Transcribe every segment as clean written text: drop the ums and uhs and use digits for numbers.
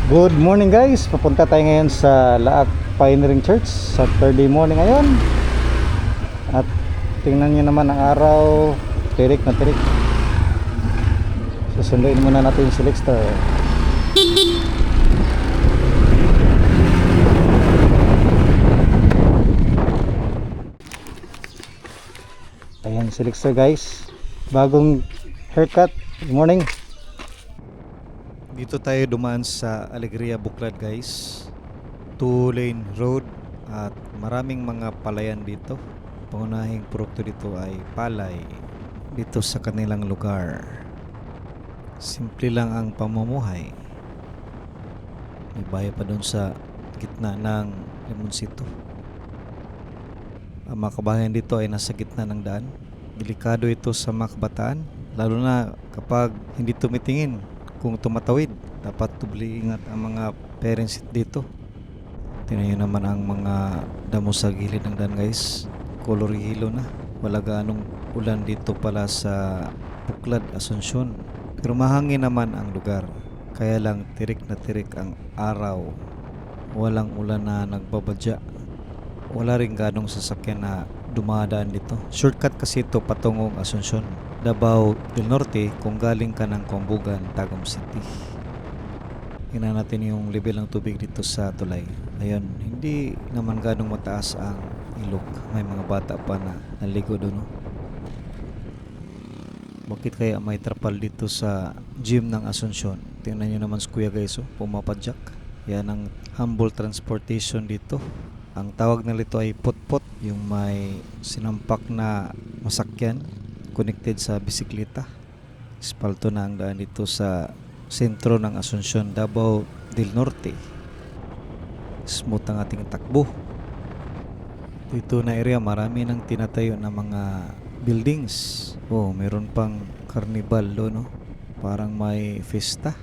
Good morning guys, papunta tayo ngayon sa Laak Pioneering Church. Saturday morning ngayon. At tingnan nyo naman ang araw, tirik na tirik. Susunduin muna natin si Lexter. Ayan si Lexter guys, bagong haircut. Good morning. Dito tayo dumaan sa Alegria Buklad guys, 2-lane road at maraming mga palayan dito. Pangunahing produkto dito ay palay dito sa kanilang lugar. Simple lang ang pamumuhay. May bahay pa doon sa gitna ng Limonsito. Ang mga kabahayan dito ay nasa gitna ng daan. Delikado ito sa mga kabataan, lalo na kapag hindi tumitingin. Kung tumatawid, dapat tubli ingat ang mga parents dito. Tingnan nyo naman ang mga damo sa gilid ng daan guys. Color yellow na. Wala ganong ulan dito pala sa Buklad, Asuncion. Pero mahangin naman ang lugar. Kaya lang tirik na tirik ang araw. Walang ulan na nagbabadya. Wala rin ganong sasakyan na dumadaan dito. Shortcut kasi ito patungong Asuncion, Davao del Norte kung galing ka ng Combugan, Tagum City. Tingnan natin yung level ng tubig dito sa tulay. Ayun, hindi naman ganong mataas ang ilog. May mga bata pa na naligo doon. Bakit kaya may trapal dito sa gym ng Asuncion? Tingnan nyo naman si Kuya guys, pumapadyak. Yan ang humble transportation dito. Ang tawag nito ay put-put, yung may sinampak na masakyan connected sa bisikleta. Espalto na ang daan dito sa sentro ng Asuncion, Davao del Norte. Smooth ang ating takbo. Dito na area marami nang tinatayo na mga buildings. Oh, meron pang carnival doon, no? Parang may festa.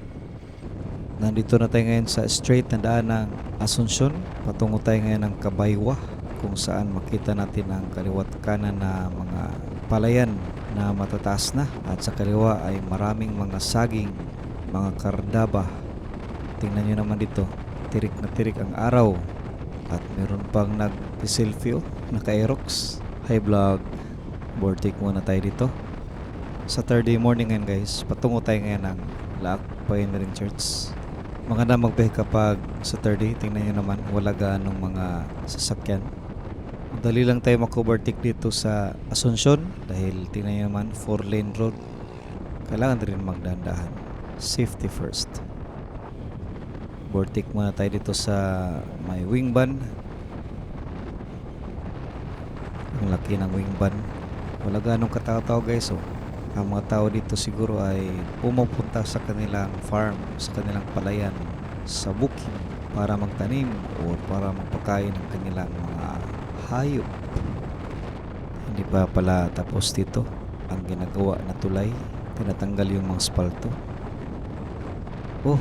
Nandito na tayo ngayon sa straight na daan ng Asuncion. Patungo tayo ngayon ng Kabaywa, kung saan makita natin ang kaliwat kanan na mga palayan na matataas na. At sa kaliwa ay maraming mga saging, mga kardaba. Tingnan nyo naman dito, tirik na tirik ang araw. At meron pang nag-selfie, naka-aerox. Hi vlog, boardtake muna tayo dito. Saturday morning ngayon guys, patungo tayo ngayon ng Laak Pioneering Church. Maganda magbiyahe kapag Saturday. Tingnan nyo naman, wala ganong mga sasakyan. Dali lang tayo mag-overtake dito sa Asuncion dahil tingnan nyo naman, 4-lane road. Kailangan rin magdandahan. Safety first. Overtake muna tayo dito sa may wingban. Ang laki ng wingban. Wala ganong katao-tao guys. Ang mga tao dito siguro ay pumupunta sa kanilang farm, sa kanilang palayan, sa bukid para magtanim o para magpakain ng kanilang mga hayop. Hindi pa pala tapos dito ang ginagawa na tulay. Tinatanggal yung mga spalto. Oh,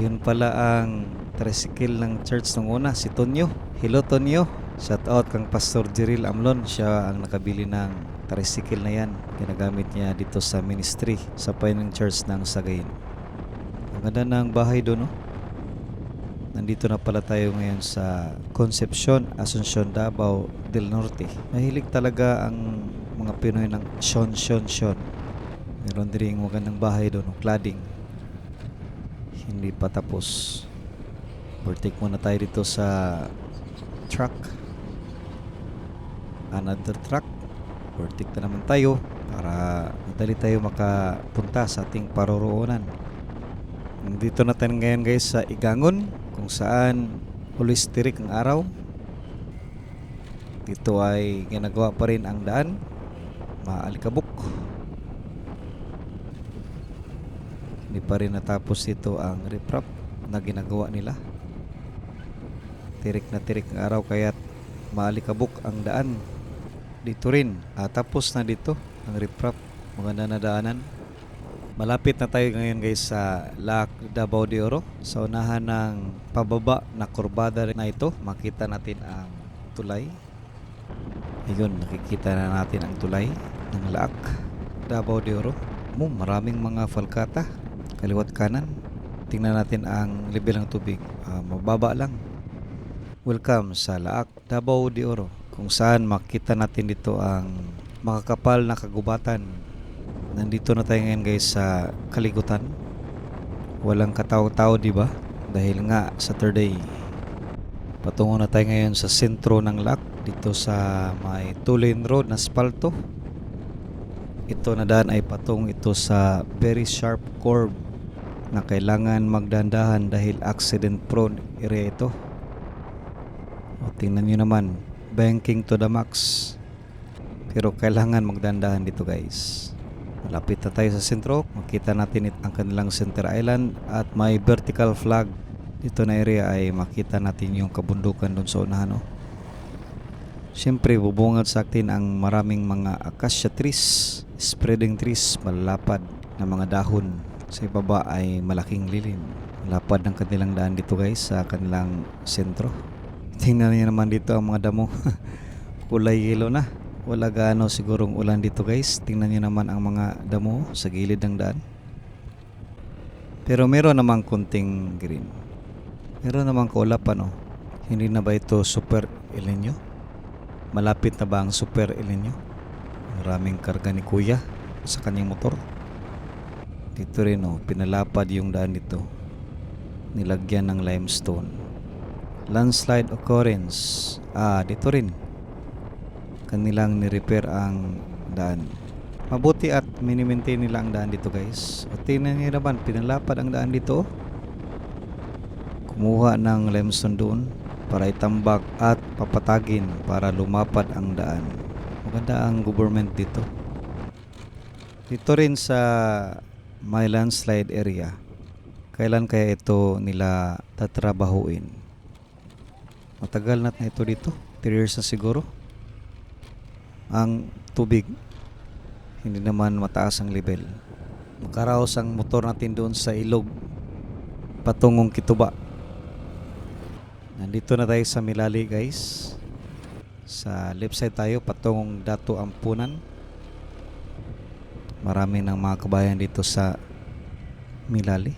yun pala ang tricycle ng church nung una, si Tonyo. Hello Tonyo. Shout out kang Pastor Jeril Amlon. Siya ang nakabili ng tricycle na yan. Ginagamit niya dito sa ministry sa Pioneering Church ng Sagayin. Ang ganda ng bahay doon, no? Nandito na pala tayo ngayon sa Concepcion, Asuncion, Davao del Norte. Mahilig talaga ang mga Pinoy ng Shon. Meron din magandang bahay doon, cladding. Hindi pa tapos. Overtake muna tayo dito sa truck. Another truck. Overtake na naman tayo para madali tayo makapunta sa ating paroroonan. Nandito na tayo ngayon guys sa Igangon, kung saan always tirik ang araw. Dito ay ginagawa pa rin ang daan, maalikabok. Hindi pa rin natapos dito ang riprap na ginagawa nila. Tirik na tirik ang araw kaya maalikabok ang daan. Dito rin, tapos na dito ang riprap, maganda na daanan. Malapit na tayo ngayon guys sa Laak Davao de Oro. Sa unahan ng pababa na kurbada na ito, makita natin ang tulay. Ayun, nakikita na natin ang tulay ng Laak Davao de Oro. Maraming mga falkata, kaliwat kanan. tingnan natin ang level ng tubig. Mababa lang. Welcome sa Laak, Davao de Oro, kung saan makita natin dito ang makakapal na kagubatan. Nandito na tayo ngayon guys sa kaligutan. Walang katao-tao, di ba? Dahil nga Saturday. Patungo na tayo ngayon sa sentro ng Laak, dito sa may 2-lane road na asfalto. Ito na daan ay patung ito sa very sharp curve na kailangan magdandahan dahil accident prone area ito. Tingnan nyo naman, banking to the max. Pero kailangan magdandahan dito guys. Malapit na tayo sa sentro. Makita natin ang kanilang center island at may vertical flag. Dito na area ay makita natin yung kabundukan doon sa unahan. Siyempre bubungad sa atin ang maraming mga acacia trees, spreading trees, malalapad na mga dahon. Sa ibaba ay malaking lilim. Lapad ng kanilang daan dito guys sa kanilang sentro. Tingnan niyo naman dito ang mga damo. Kulay yellow na. Wala gaano sigurong ulan dito guys. Tingnan niyo naman ang mga damo sa gilid ng daan. Pero meron namang kunting green. Meron namang kaulapan Hindi na ba ito Super El Nino? Malapit na ba ang Super El Nino? Maraming karga ni Kuya sa kanyang motor. Dito rin pinalapad yung daan dito. Nilagyan ng limestone. Landslide occurrence. Dito rin. Kanilang ni-repair ang daan. Mabuti at mini-maintain nila ang daan dito guys. At tingnan niyo naman, pinalapad ang daan dito. Kumuha ng limestone doon para itambak at papatagin para lumapad ang daan. Maganda ang government dito. Dito rin sa may landslide area. Kailan kaya ito nila tatrabahuin? Matagal na ito dito. 3 years na siguro. Ang tubig hindi naman mataas ang level. Makaraos ang motor natin doon sa ilog patungong Kituba. Nandito na tayo sa Milali guys. Sa left side tayo patungong Dato Ampunan. Marami ng mga kabayan dito sa Milali.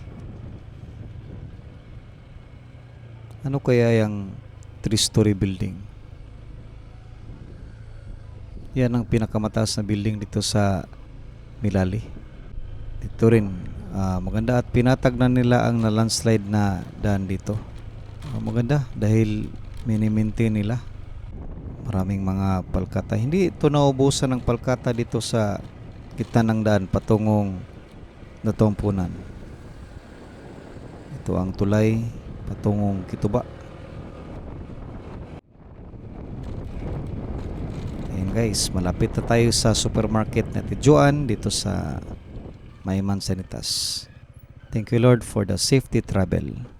Ano kaya yung 3-story building? Yan ang pinakamataas na building dito sa Milali. Dito rin maganda at pinatag na nila ang landslide na daan dito. Maganda dahil mini-maintain nila. Maraming mga palkata. Hindi ito naubusan ng palkata dito sa gitna ng daan patungong Dato Ampunan. Ito ang tulay patungong Kituba. Ayan guys, malapit na tayo sa supermarket na Tijuan dito sa Mayman Sanitas. Thank you Lord for the safety travel.